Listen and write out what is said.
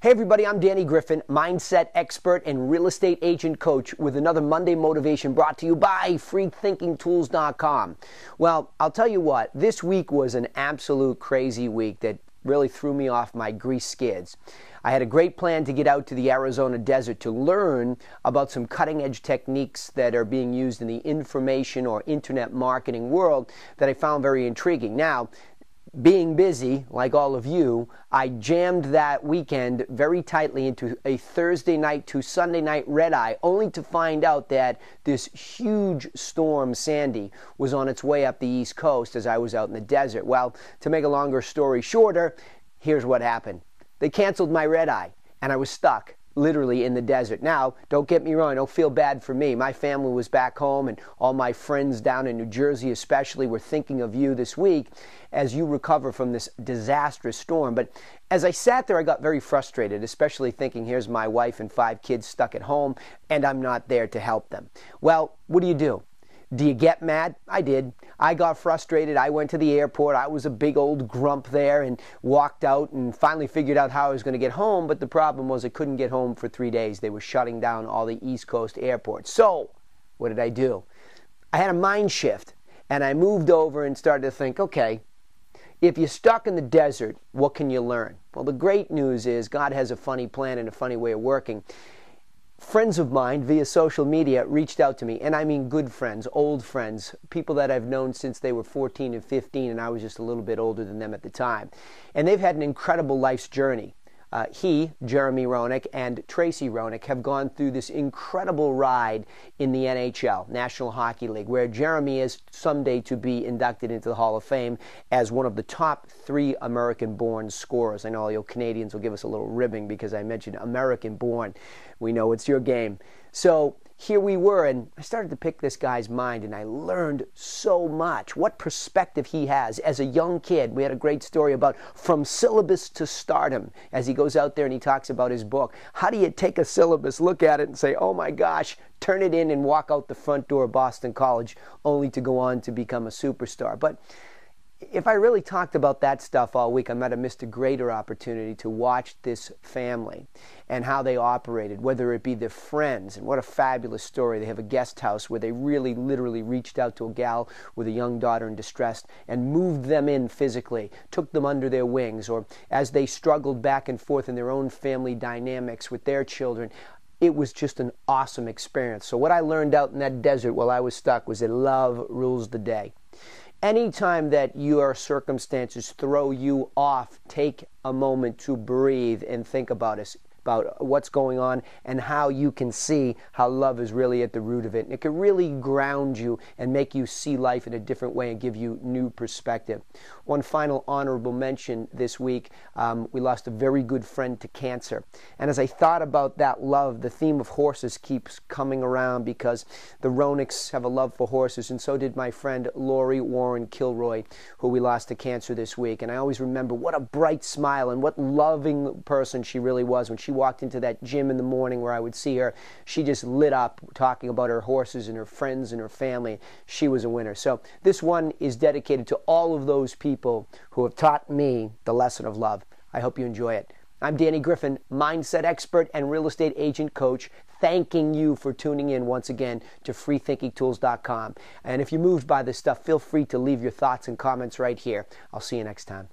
Hey everybody, I'm Danny Griffin, mindset expert and real estate agent coach with another Monday Motivation brought to you by freethinkingtools.com. Well, I'll tell you what, this week was an absolute crazy week that really threw me off my grease skids. I had a great plan to get out to the Arizona desert to learn about some cutting-edge techniques that are being used in the information or internet marketing world that I found very intriguing. Now, being busy, like all of you, I jammed that weekend very tightly into a Thursday night to Sunday night red-eye, only to find out that this huge storm, Sandy, was on its way up the East Coast as I was out in the desert. Well, to make a longer story shorter, here's what happened. They canceled my red-eye, and I was stuck literally in the desert. Now, don't get me wrong, don't feel bad for me. My family was back home, and all my friends down in New Jersey especially were thinking of you this week as you recover from this disastrous storm. But as I sat there, I got very frustrated, especially thinking, here's my wife and 5 kids stuck at home, and I'm not there to help them. Well, what do? Do you get mad? I did. I got frustrated. I went to the airport. I was a big old grump there and walked out and finally figured out how I was going to get home. But the problem was I couldn't get home for 3 days. They were shutting down all the East Coast airports. So what did I do? I had a mind shift and I moved over and started to think, okay, if you're stuck in the desert, what can you learn? Well, the great news is God has a funny plan and a funny way of working. Friends of mine via social media reached out to me, and I mean good friends, old friends, people that I've known since they were 14 and 15, and I was just a little bit older than them at the time. And they've had an incredible life's journey. Jeremy Roenick, and Tracy Roenick have gone through this incredible ride in the NHL, National Hockey League, where Jeremy is someday to be inducted into the Hall of Fame as one of the top 3 American-born scorers. I know all you Canadians will give us a little ribbing because I mentioned American-born. We know it's your game. So here we were, and I started to pick this guy's mind, and I learned so much. What perspective he has as a young kid. We had a great story about from syllabus to stardom as he goes out there and he talks about his book. How do you take a syllabus, look at it, and say, oh my gosh, turn it in and walk out the front door of Boston College only to go on to become a superstar? But if I really talked about that stuff all week, I might have missed a greater opportunity to watch this family and how they operated, whether it be their friends. And what a fabulous story. They have a guest house where they really literally reached out to a gal with a young daughter in distress and moved them in physically, took them under their wings, or as they struggled back and forth in their own family dynamics with their children. It was just an awesome experience. So what I learned out in that desert while I was stuck was that love rules the day. Anytime that your circumstances throw you off, take a moment to breathe and think about what's going on and how you can see how love is really at the root of it. And it can really ground you and make you see life in a different way and give you new perspective. One final honorable mention this week, we lost a very good friend to cancer. And as I thought about that love, the theme of horses keeps coming around because the Roenicks have a love for horses, and so did my friend Lori Warren Kilroy, who we lost to cancer this week. And I always remember what a bright smile and what loving person she really was. When she walked into that gym in the morning where I would see her, she just lit up talking about her horses and her friends and her family. She was a winner. So this one is dedicated to all of those people who have taught me the lesson of love. I hope you enjoy it. I'm Danny Griffin, mindset expert and real estate agent coach, thanking you for tuning in once again to freethinkingtools.com. And if you're moved by this stuff, feel free to leave your thoughts and comments right here. I'll see you next time.